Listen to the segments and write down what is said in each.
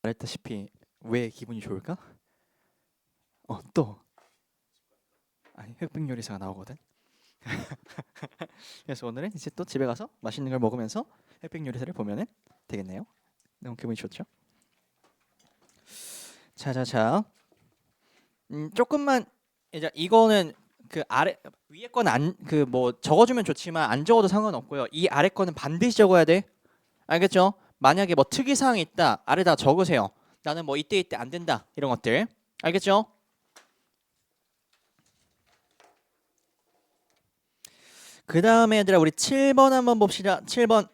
말했다시피 왜 기분이 좋을까? 또 아니 흑백 요리사가 나오거든. 그래서 오늘은 이제 또 집에 가서 맛있는 걸 먹으면서 흑백 요리사를 보면은 되겠네요. 너무 기분이 좋죠. 자자자. 조금만 이제 이거는 그 아래 위에 건 안 그 뭐 적어주면 좋지만 안 적어도 상관없고요. 이 아래 거는 반드시 적어야 돼. 알겠죠? 만약에 뭐 특이 사항이 있다 아래다 적으세요. 나는 뭐 이때 안 된다 이런 것들. 알겠죠? 그 다음에 얘들아 우리 7번 한번 봅시다. 7번.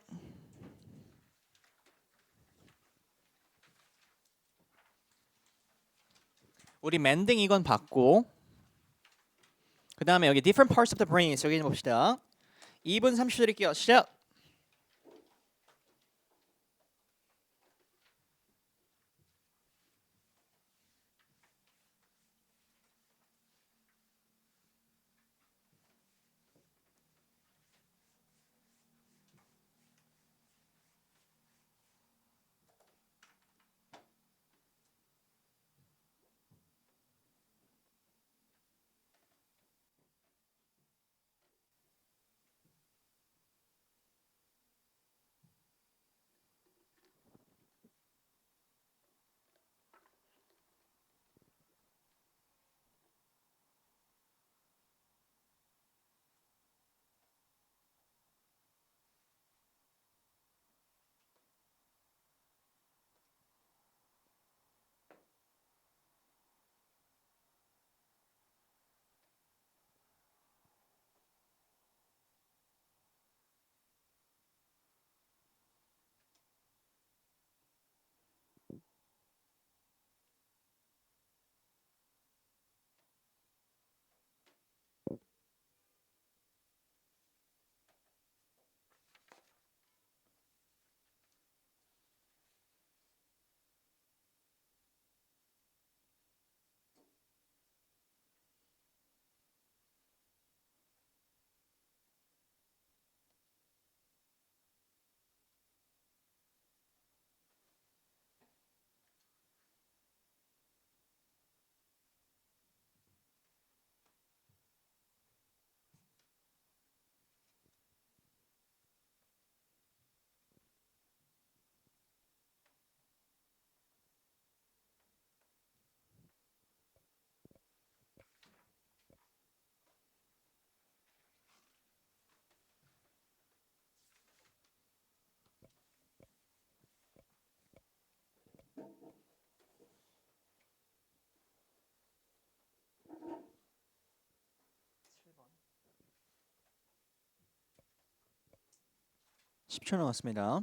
우리 멘딩 이건 봤고 그 다음에 여기 different parts of the brain 여기 봅시다. 2분 30초 드릴게요. 시작. 십 초 남았습니다.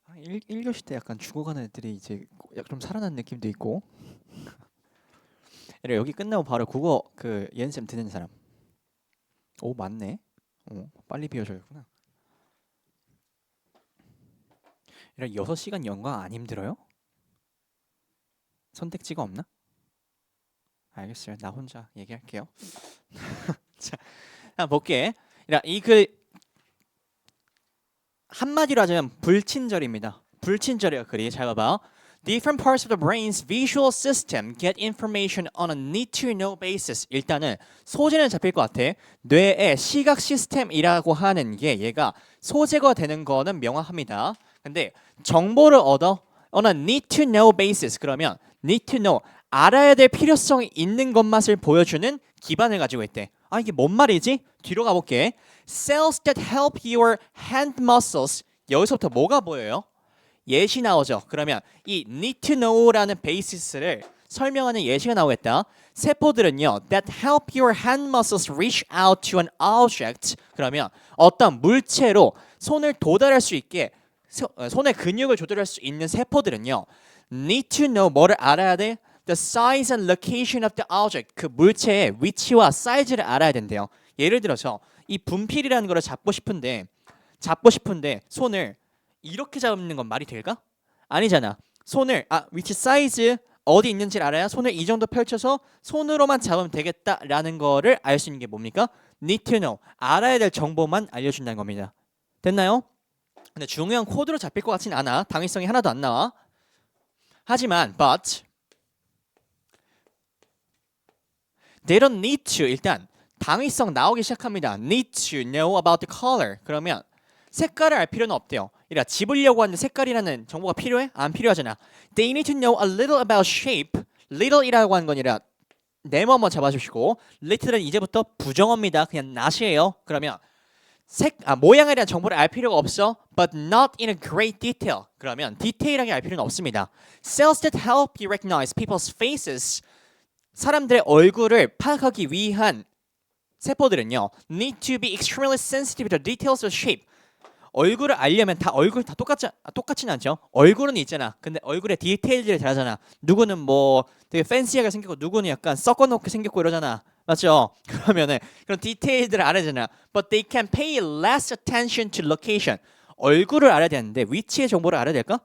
아, 1교시 때 약간 죽어가는 애들이 이제 약간 좀 살아난 느낌도 있고. 여기 끝나고 바로 국어 그 연습 듣는 사람. 오 맞네. 빨리 비워줘야구나. 6시간 연강 안 힘들어요? 선택지가 없나? 알겠어요. 나 혼자 얘기할게요. 자, 한번 볼게. 이 글 한마디로 하자면 불친절입니다. 불친절해요 글이. 잘 봐봐. Different parts of the brain's visual system get information on a need-to-know basis. 일단은 소재는 잡힐 것 같아. 뇌의 시각 시스템이라고 하는 게 얘가 소재가 되는 거는 명확합니다. 근데 정보를 얻어 on a need-to-know basis. 그러면 need-to-know 알아야 될 필요성이 있는 것만을 보여주는 기반을 가지고 있대. 아 이게 뭔 말이지? 뒤로 가볼게. Cells that help your hand muscles. 여기서부터 뭐가 보여요? 예시 나오죠. 그러면 이 need to know라는 베이시스를 설명하는 예시가 나오겠다. 세포들은요, that help your hand muscles reach out to an object. 그러면 어떤 물체로 손을 도달할 수 있게 손의 근육을 조절할 수 있는 세포들은요, need to know 뭐를 알아야 돼? The size and location of the object. 그 물체의 위치와 사이즈를 알아야 된대요. 예를 들어서 이 분필이라는 거를 잡고 싶은데 잡고 싶은데 손을 이렇게 잡는 건 말이 될까? 아니잖아. 손을 위치 사이즈 어디 있는지를 알아야 손을 이 정도 펼쳐서 손으로만 잡으면 되겠다라는 거를 알 수 있는 게 뭡니까? Need to know. 알아야 될 정보만 알려준다는 겁니다. 됐나요? 근데 중요한 코드로 잡힐 것 같진 않아. 당위성이 하나도 안 나와. 하지만 but they don't need to. 일단 당위성 나오기 시작합니다. Need to know about the color. 그러면 색깔을 알 필요는 없대요. 이라 집으려고 하는데 색깔이라는 정보가 필요해? 안 필요하잖아. They need to know a little about shape. little이라고 하는 건 아니라 네모 한번 잡아주시고 little은 이제부터 부정어입니다. 그냥 not이에요. 그러면 모양에 대한 정보를 알 필요가 없어. But not in a great detail. 그러면 디테일하게 알 필요는 없습니다. Cells that help you recognize people's faces. 사람들의 얼굴을 파악하기 위한 세포들은요. Need to be extremely sensitive to the details of shape. 얼굴을 알려면 얼굴 다 똑같지는 않죠. 얼굴은 있잖아. 근데 얼굴의 디테일들이 다르잖아. 누구는 뭐 되게 팬시하게 생겼고 누구는 약간 썩어놓게 생겼고 이러잖아. 맞죠? 그러면은 그런 디테일들을 알아야 되잖아. But they can pay less attention to location. 얼굴을 알아야 되는데 위치의 정보를 알아야 될까?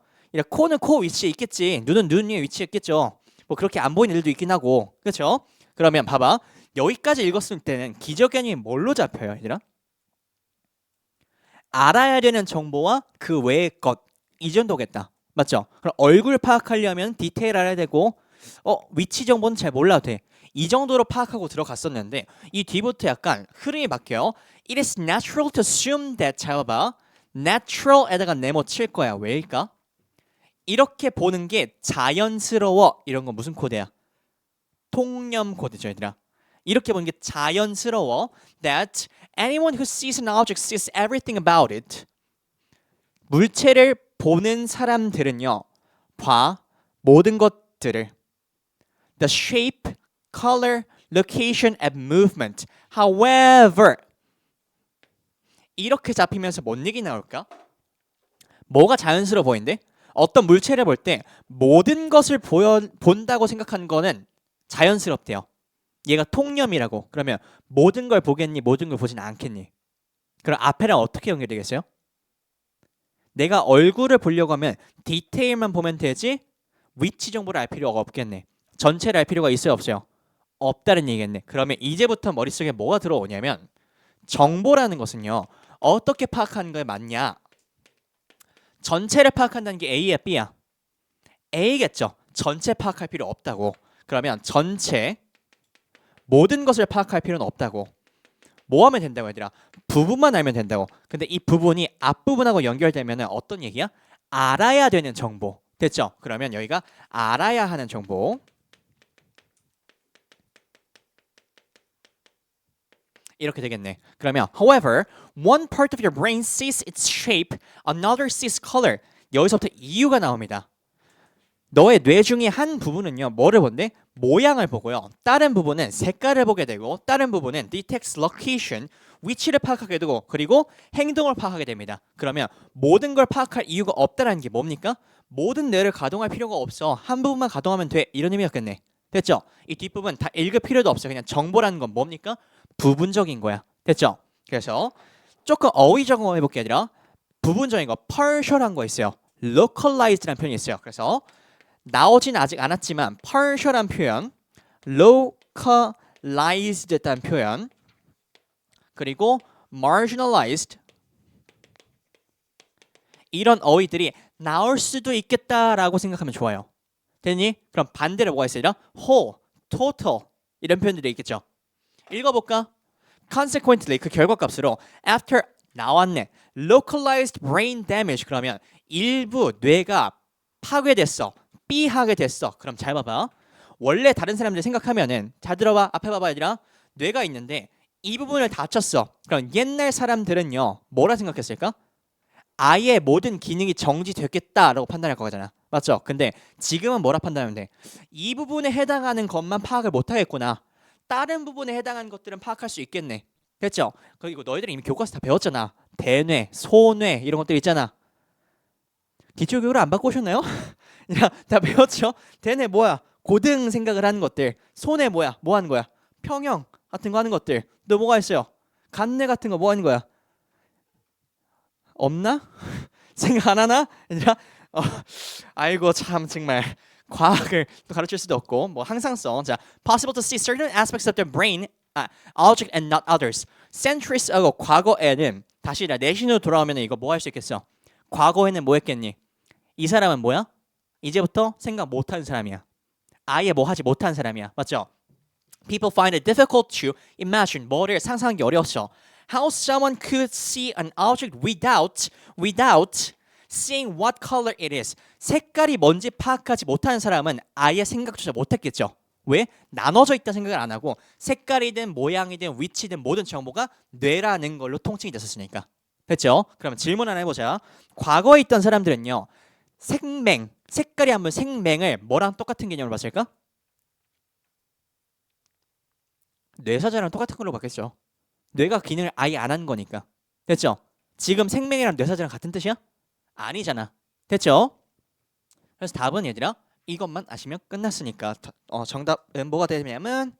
코는 코 위치에 있겠지. 눈은 눈 위에 위치에 있겠죠. 뭐 그렇게 안 보이는 일도 있긴 하고. 그렇죠? 그러면 봐봐. 여기까지 읽었을 때는 기저견이 뭘로 잡혀요, 얘들아? 알아야 되는 정보와 그 외의 것 이 정도겠다. 맞죠? 그럼 얼굴 파악하려면 디테일 알아야 되고 위치 정보는 잘 몰라도 돼. 이 정도로 파악하고 들어갔었는데 이 뒤부터 약간 흐름이 바뀌어요. It is natural to assume that. 잘 봐봐. natural에다가 네모 칠 거야. 왜일까? 이렇게 보는 게 자연스러워. 이런 건 무슨 코드야? 통념 코드죠, 얘들아. 이렇게 보는 게 자연스러워. That anyone who sees an object sees everything about it. 물체를 보는 사람들은요. 봐. 모든 것들을. The shape, color, location, and movement. However, 이렇게 잡히면서 뭔 얘기 나올까? 뭐가 자연스러워 보이는데? 어떤 물체를 볼 때 모든 것을 본다고 생각하는 거는 자연스럽대요. 얘가 통념이라고. 그러면 모든 걸 보겠니? 모든 걸 보진 않겠니? 그럼 앞에랑 어떻게 연결되겠어요? 내가 얼굴을 보려고 하면 디테일만 보면 되지 위치 정보를 알 필요가 없겠네. 전체를 알 필요가 있어요? 없어요? 없다는 얘기겠네. 그러면 이제부터 머릿속에 뭐가 들어오냐면 정보라는 것은요. 어떻게 파악하는 거에 맞냐? 전체를 파악한다는 게 A야 B야? A겠죠. 전체 파악할 필요 없다고. 그러면 전체 모든 것을 파악할 필요는 없다고. 뭐 하면 된다고 얘들아? 부분만 알면 된다고. 근데 이 부분이 앞부분하고 연결되면 어떤 얘기야? 알아야 되는 정보. 됐죠? 그러면 여기가 알아야 하는 정보. 이렇게 되겠네. 그러면 however, one part of your brain sees its shape, another sees color. 여기서부터 이유가 나옵니다. 너의 뇌 중에 한 부분은요. 뭐를 본대? 모양을 보고요. 다른 부분은 색깔을 보게 되고 다른 부분은 detects location, 위치를 파악하게 되고 그리고 행동을 파악하게 됩니다. 그러면 모든 걸 파악할 이유가 없다는 게 뭡니까? 모든 뇌를 가동할 필요가 없어. 한 부분만 가동하면 돼. 이런 의미였겠네. 됐죠? 이 뒷부분 다 읽을 필요도 없어요. 그냥 정보라는 건 뭡니까? 부분적인 거야. 됐죠? 그래서 조금 어휘 적응을 해볼게 아니라 부분적인 거, partial한 거 있어요. localized라는 표현이 있어요. 그래서 나오진 아직 않았지만 partial한 표현, localized다는 표현, 그리고 marginalized 이런 어휘들이 나올 수도 있겠다라고 생각하면 좋아요. 됐니? 그럼 반대로 뭐가 있어요? whole, total 이런 표현들이 있겠죠. 읽어볼까? Consequently 그 결과값으로 after 나왔네. Localized brain damage 그러면 일부 뇌가 파괴됐어. B하게 됐어. 그럼 잘 봐봐. 원래 다른 사람들 생각하면은 잘 들어봐. 앞에 봐봐 얘들아. 뇌가 있는데 이 부분을 다쳤어. 그럼 옛날 사람들은요. 뭐라 생각했을까? 아예 모든 기능이 정지됐겠다라고 판단할 거잖아. 맞죠? 근데 지금은 뭐라 판단하면 돼? 이 부분에 해당하는 것만 파악을 못하겠구나. 다른 부분에 해당하는 것들은 파악할 수 있겠네. 됐죠? 그리고 너희들이 이미 교과서 다 배웠잖아. 대뇌, 소뇌 이런 것들 있잖아. 기초교육을 안 받고 오셨나요? 야, 다 배웠죠? 대뇌 뭐야? 고등 생각을 하는 것들. 소뇌 뭐야? 뭐 하는 거야? 평형 같은 거 하는 것들. 또 뭐가 있어요? 간뇌 같은 거 뭐 하는 거야? 없나? 생각 안 하나? 얘들아? 아이고 참 정말 과학을 또 가르칠 수도 없고 뭐 항상성. 자, possible to see certain aspects of the brain, object and not others. centuries하고 과거에는 다시 내신으로 돌아오면 이거 뭐 할 수 있겠어? 과거에는 뭐 했겠니? 이 사람은 뭐야? 이제부터 생각 못하는 사람이야. 아예 뭐 하지 못한 사람이야. 맞죠? People find it difficult to imagine. 뭐를 상상하기 어려웠어. How someone could see an object without seeing what color it is. 색깔이 뭔지 파악하지 못하는 사람은 아예 생각조차 못했겠죠. 왜? 나눠져 있다 생각을 안 하고 색깔이든 모양이든 위치든 모든 정보가 뇌라는 걸로 통칭이 됐었으니까. 됐죠? 그러면 질문 하나 해보자. 과거에 있던 사람들은요. 색맹, 색깔이 한번 생맹을 뭐랑 똑같은 개념으로 봤을까? 뇌사자랑 똑같은 걸로 봤겠죠. 뇌가 기능을 아예 안 한 거니까. 됐죠? 지금 생명이랑 뇌사자랑 같은 뜻이야? 아니잖아. 됐죠? 그래서 답은 얘들아 이것만 아시면 끝났으니까 정답은 뭐가 되냐면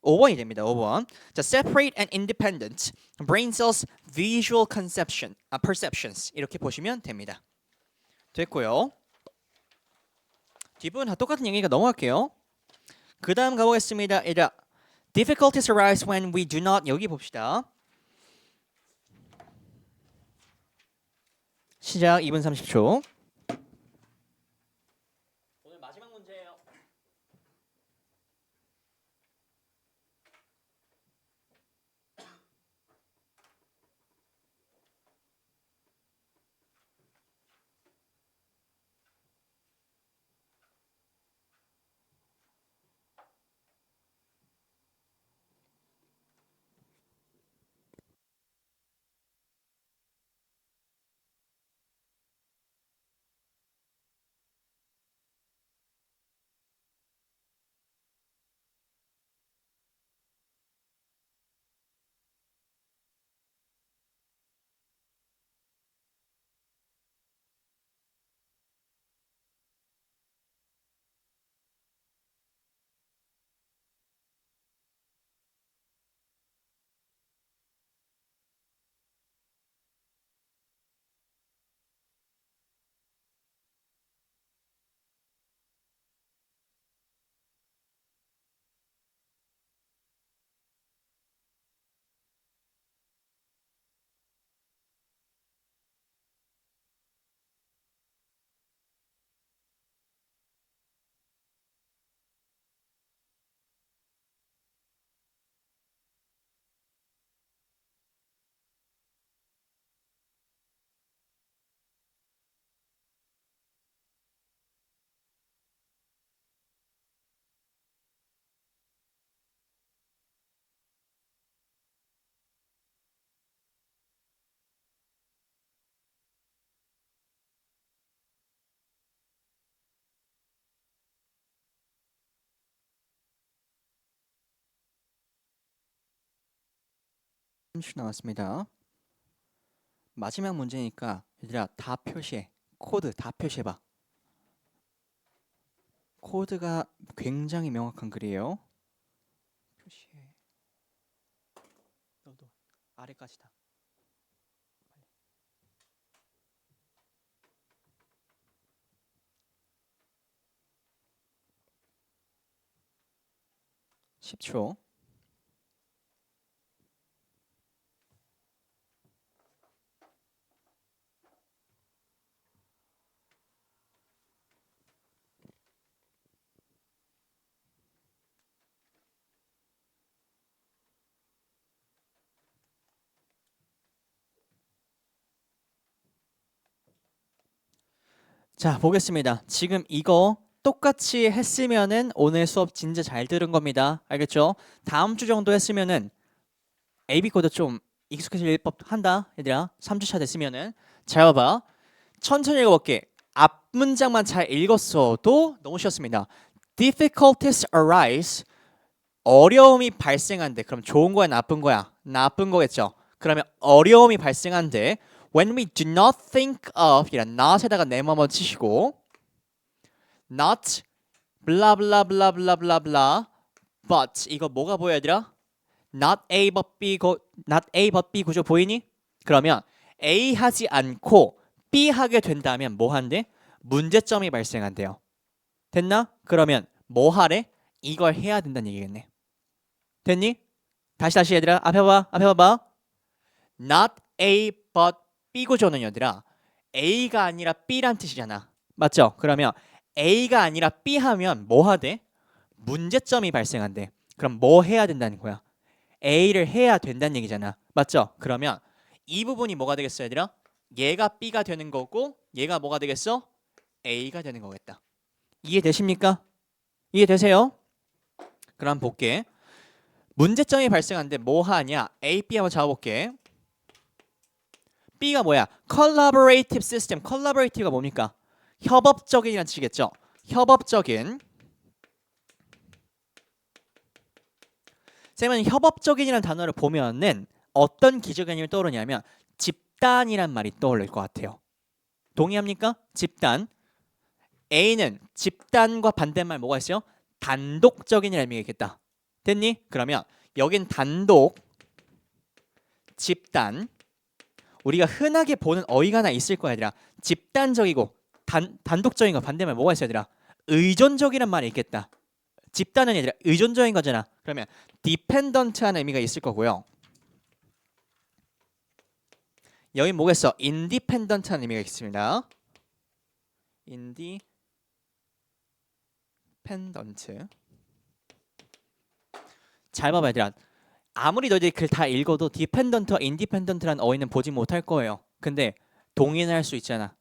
5번이 됩니다. 5번. 자, separate and independent brain cells visual perceptions 이렇게 보시면 됩니다. 됐고요. 뒷부분 다 똑같은 얘기니까 넘어갈게요. 그 다음 가보겠습니다. 얘들아 difficulties arise when we do not 여기 봅시다. 시작 2분 30초. 오늘 마지막 문제예요. 나왔습니다. 마지막 문제니까 얘들아 다 표시해. 코드 다 표시해봐. 코드가 굉장히 명확한 글이에요. 표시해. 너도 아래까지 다. 10초. 자, 보겠습니다. 지금 이거 똑같이 했으면은 오늘 수업 진짜 잘 들은 겁니다. 알겠죠? 다음 주 정도 했으면은 AB 코드 좀 익숙해질 법 한다. 얘들아. 3주차 됐으면은 잘 봐봐. 천천히 읽어볼게. 앞 문장만 잘 읽었어도 너무 쉬웠습니다. Difficulties arise. 어려움이 발생한대. 그럼 좋은 거야, 나쁜 거야? 나쁜 거겠죠. 그러면 어려움이 발생한대. When we do not think of 이란 not에다가 name 한번 치시고 not blah blah blah blah blah blah but 이거 뭐가 보여야 되라? not A but B not A but B 구조 보이니? 그러면 A 하지 않고 B 하게 된다면 뭐 한대? 문제점이 발생한대요. 됐나? 그러면 뭐 하래? 이걸 해야 된다는 얘기겠네. 됐니? 다시 얘들아 앞에 봐봐. Not A but B 구조는 얘들아 A가 아니라 B란 뜻이잖아. 맞죠? 그러면 A가 아니라 B 하면 뭐 하대? 문제점이 발생한대. 그럼 뭐 해야 된다는 거야? A를 해야 된다는 얘기잖아. 맞죠? 그러면 이 부분이 뭐가 되겠어 얘들아? 얘가 B가 되는 거고 얘가 뭐가 되겠어? A가 되는 거겠다. 이해되십니까? 이해되세요? 그럼 볼게. 문제점이 발생하는데 뭐 하냐? A, B 한번 잡아볼게. B가 뭐야? Collaborative system. Collaborative가 뭡니까? 협업적인이라는 뜻이겠죠. 협업적인. 쌤은 협업적인이라는 단어를 보면은 어떤 기저 개념이 떠오르냐면 집단이란 말이 떠올릴 것 같아요. 동의합니까? 집단. A는 집단과 반대말 뭐가 있어요? 단독적인이라는 의미가 있겠다. 됐니? 그러면 여긴 단독, 집단. 우리가 흔하게 보는 어휘가 하나 있을 거야 얘들아. 집단적이고 단독적인 거 반대말 뭐가 있어 얘들아? 의존적이란 말이 있겠다. 집단은 얘들아 의존적인 거잖아. 그러면 dependent하는 의미가 있을 거고요. 여기 뭐겠어? independent하는 의미가 있습니다. independent. 잘 봐봐 얘들아. 아무리 너희들이 글 다 읽어도 dependent와 independent라는 어휘는 보지 못할 거예요. 근데 동의는 할 수 있잖아.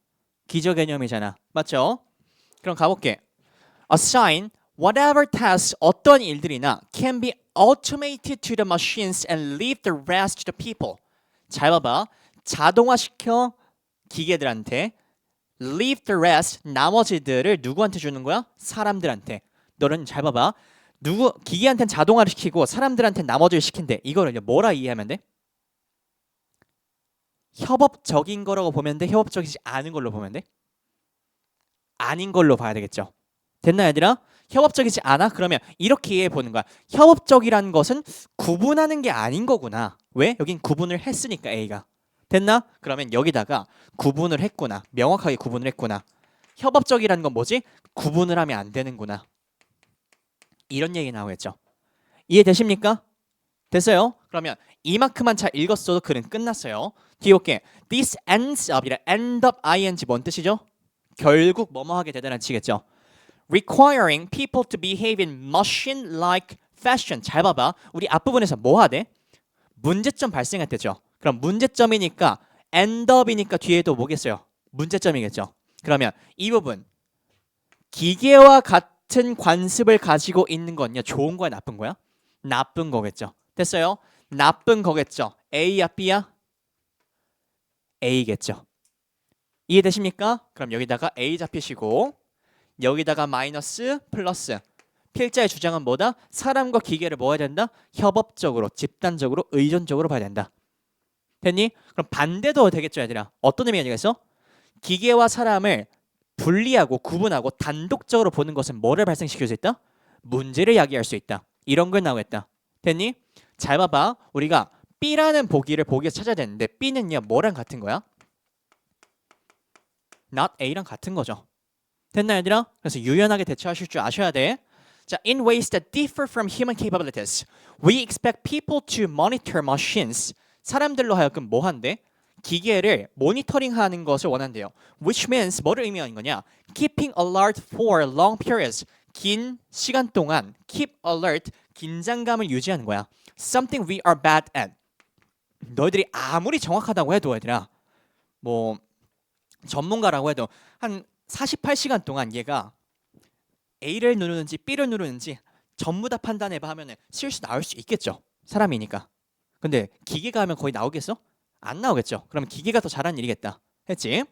기저 개념이잖아. 맞죠? 그럼 가볼게. Assign whatever tasks 어떤 일들이나 can be automated to the machines and leave the rest to the people. 잘 봐봐. 자동화시켜 기계들한테 leave the rest 나머지들을 누구한테 주는 거야? 사람들한테. 너는 잘 봐봐. 기계한테는 자동화를 시키고 사람들한테는 나머지를 시킨대. 이거를 뭐라 이해하면 돼? 협업적인 거라고 보면 돼? 협업적이지 않은 걸로 보면 돼? 아닌 걸로 봐야 되겠죠. 됐나 얘들아? 협업적이지 않아? 그러면 이렇게 이해해 보는 거야. 협업적이라는 것은 구분하는 게 아닌 거구나. 왜? 여긴 구분을 했으니까 A가. 됐나? 그러면 여기다가 구분을 했구나. 명확하게 구분을 했구나. 협업적이라는 건 뭐지? 구분을 하면 안 되는구나. 이런 얘기 나오겠죠. 이해되십니까? 됐어요? 그러면 이만큼만 잘 읽었어도 글은 끝났어요. 뒤에 볼게. This ends up이라 end up ing 뭔 뜻이죠? 결국 뭐뭐 하게 되다는 뜻이겠죠. Requiring people to behave in machine-like fashion. 잘 봐봐. 우리 앞부분에서 뭐 하대? 문제점 발생했대죠. 그럼 문제점이니까 end up이니까 뒤에도 뭐겠어요? 문제점이겠죠. 그러면 이 부분 기계와 같은 관습을 가지고 있는 건요. 좋은 거야, 나쁜 거야? 나쁜 거겠죠. 됐어요? 나쁜 거겠죠. A야, B야? A겠죠. 이해되십니까? 그럼 여기다가 A 잡히시고 여기다가 마이너스 플러스. 필자의 주장은 뭐다? 사람과 기계를 뭐 해야 된다? 협업적으로, 집단적으로, 의존적으로 봐야 된다. 됐니? 그럼 반대도 되겠죠, 얘들아. 어떤 의미가 되겠어? 기계와 사람을 분리하고 구분하고 단독적으로 보는 것은 뭐를 발생시킬 수 있다? 문제를 야기할 수 있다. 이런 걸 나오겠다. 됐니? 잘 봐봐. 우리가 B라는 보기에서 찾아야 되는데 B는요 뭐랑 같은 거야? not A랑 같은 거죠. 됐나 얘들아? 그래서 유연하게 대처하실 줄 아셔야 돼. 자, in ways that differ from human capabilities, we expect people to monitor machines. 사람들로 하여금 뭐 한대? 기계를 모니터링하는 것을 원한대요. Which means 뭐를 의미하는 거냐? Keeping alert for long periods. 긴 시간 동안 keep alert, 긴장감을 유지하는 거야. Something we are bad at. 너희들이 아무리 정확하다고 해도 얘들아 뭐 전문가라고 해도 한 48시간 동안 얘가 A를 누르는지 B를 누르는지 전부 다 판단해봐 하면 실수 나올 수 있겠죠. 사람이니까. 근데 기계가 하면 거의 나오겠어? 안 나오겠죠. 그럼 기계가 더 잘하는 일이겠다. 했지?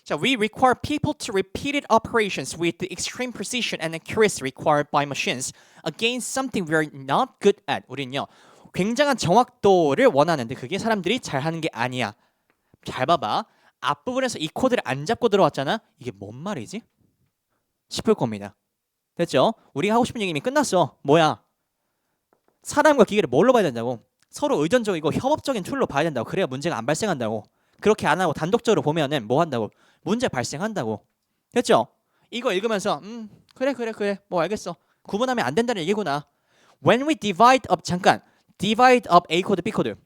자, we require people to repeated operations with the extreme precision and accuracy required by machines against something we are not good at. 우리는요. 굉장한 정확도를 원하는데 그게 사람들이 잘하는 게 아니야. 잘 봐봐. 앞부분에서 이 코드를 안 잡고 들어왔잖아. 이게 뭔 말이지? 싶을 겁니다. 됐죠? 우리가 하고 싶은 얘기 이미 끝났어. 뭐야? 사람과 기계를 뭘로 봐야 된다고? 서로 의존적이고 협업적인 툴로 봐야 된다고. 그래야 문제가 안 발생한다고. 그렇게 안 하고 단독적으로 보면은 뭐 한다고? 문제 발생한다고. 됐죠? 이거 읽으면서 그래 뭐 알겠어. 구분하면 안 된다는 얘기구나. When we divide up 잠깐 divide up A 코드 B 코드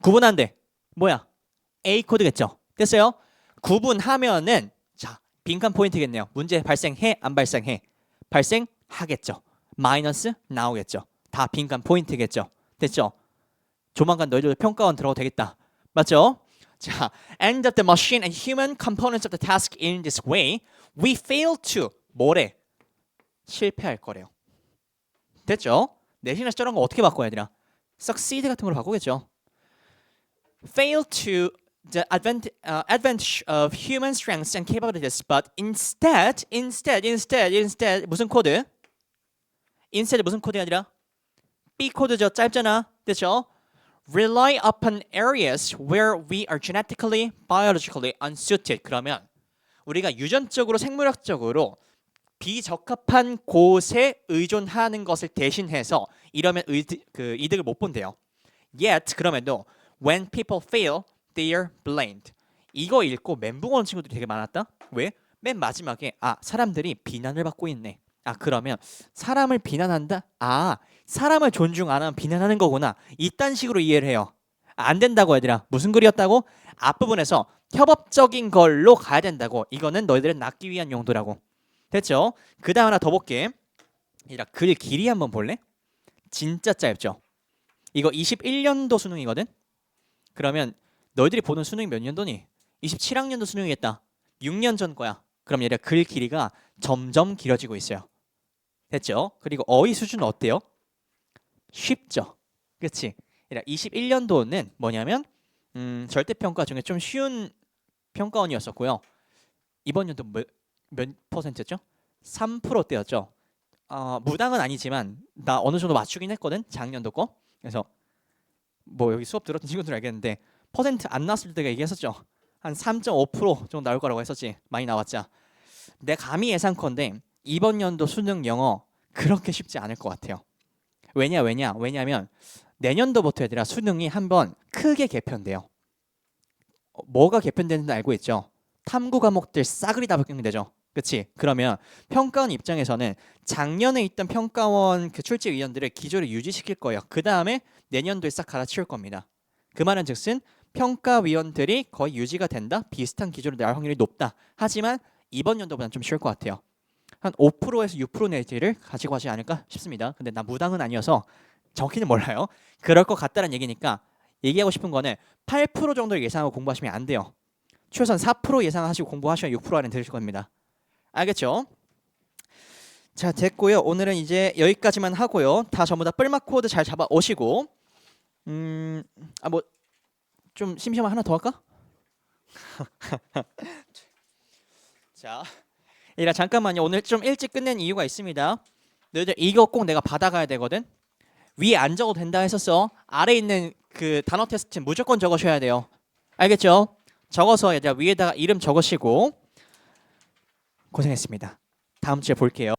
구분한대. 뭐야? A 코드겠죠. 됐어요? 구분하면은 자 빈칸 포인트겠네요. 문제 발생해 안 발생해? 발생하겠죠. 마이너스 나오겠죠. 다 빈칸 포인트겠죠. 됐죠? 조만간 너희들 평가원 들어도 되겠다. 맞죠? 자, and that the machine and human components of the task in this way, we fail to 뭐래? 실패할 거래요. 됐죠? 내신에서 저런 거 어떻게 바꿔야 되나? succeed 같은 걸로 바꾸겠죠. fail to the advantage of human strengths and capabilities, but instead 무슨 코드? instead 무슨 코드가 아니라 B 코드죠. 짧잖아. 됐죠? rely upon areas where we are genetically, biologically unsuited. 그러면 우리가 유전적으로 생물학적으로 비적합한 곳에 의존하는 것을 대신해서 이러면 이득을 못 본대요. Yet 그럼에도 when people fail, they are blamed. 이거 읽고 멘붕 오는 친구들이 되게 많았다. 왜? 맨 마지막에 사람들이 비난을 받고 있네. 그러면 사람을 비난한다? 사람을 존중 안 하면 비난하는 거구나. 이딴 식으로 이해를 해요. 안 된다고 얘들아. 무슨 글이었다고? 앞부분에서 협업적인 걸로 가야 된다고. 이거는 너희들을 낳기 위한 용도라고. 됐죠? 그 다음 하나 더 볼게. 얘들아 글 길이 한번 볼래? 진짜 짧죠? 이거 21년도 수능이거든? 그러면 너희들이 보는 수능이 몇 년도니? 27학년도 수능이겠다. 6년 전 거야. 그럼 얘들아 글 길이가 점점 길어지고 있어요. 됐죠? 그리고 어휘 수준은 어때요? 쉽죠? 그치? 21년도는 뭐냐면 절대평가 중에 좀 쉬운 평가원이었었고요. 이번 연도 몇 퍼센트였죠? 3%대였죠. 무당은 아니지만 나 어느 정도 맞추긴 했거든. 작년도 거. 그래서 뭐 여기 수업 들었던 친구들 알겠는데 퍼센트 안 나왔을 때가 얘기했었죠. 한 3.5% 정도 나올 거라고 했었지. 많이 나왔자. 내 감히 예상컨대 이번 연도 수능 영어 그렇게 쉽지 않을 것 같아요. 왜냐면 내년도부터 얘들아 수능이 한번 크게 개편돼요. 뭐가 개편되는지 알고 있죠? 탐구 과목들 싸그리 다 바뀌게 되죠. 그치? 그러면 평가원 입장에서는 작년에 있던 평가원 그 출제위원들을 기조를 유지시킬 거예요. 그 다음에 내년도에 싹 갈아치울 겁니다. 그 말은 즉슨 평가위원들이 거의 유지가 된다? 비슷한 기조로 나올 확률이 높다. 하지만 이번 연도보다는 좀 쉬울 것 같아요. 한 5%에서 6% 내지를 가지고 하지 않을까 싶습니다. 근데 나 무당은 아니어서 정확히는 몰라요. 그럴 것 같다는 얘기니까 얘기하고 싶은 거는 8% 정도를 예상하고 공부하시면 안 돼요. 최소한 4% 예상하시고 공부하시면 6% 안에 들으실 겁니다. 알겠죠? 자 됐고요. 오늘은 이제 여기까지만 하고요. 다 전부 다 뿔막 코드 잘 잡아 오시고 뭐 좀 심심한 하나 더 할까? 자 얘들아 잠깐만요. 오늘 좀 일찍 끝낸 이유가 있습니다. 너희들 이거 꼭 내가 받아가야 되거든. 위에 안 적어도 된다 했었어. 아래 있는 그 단어 테스트 무조건 적으셔야 돼요. 알겠죠? 적어서 얘들아 위에다가 이름 적으시고 고생했습니다. 다음 주에 볼게요.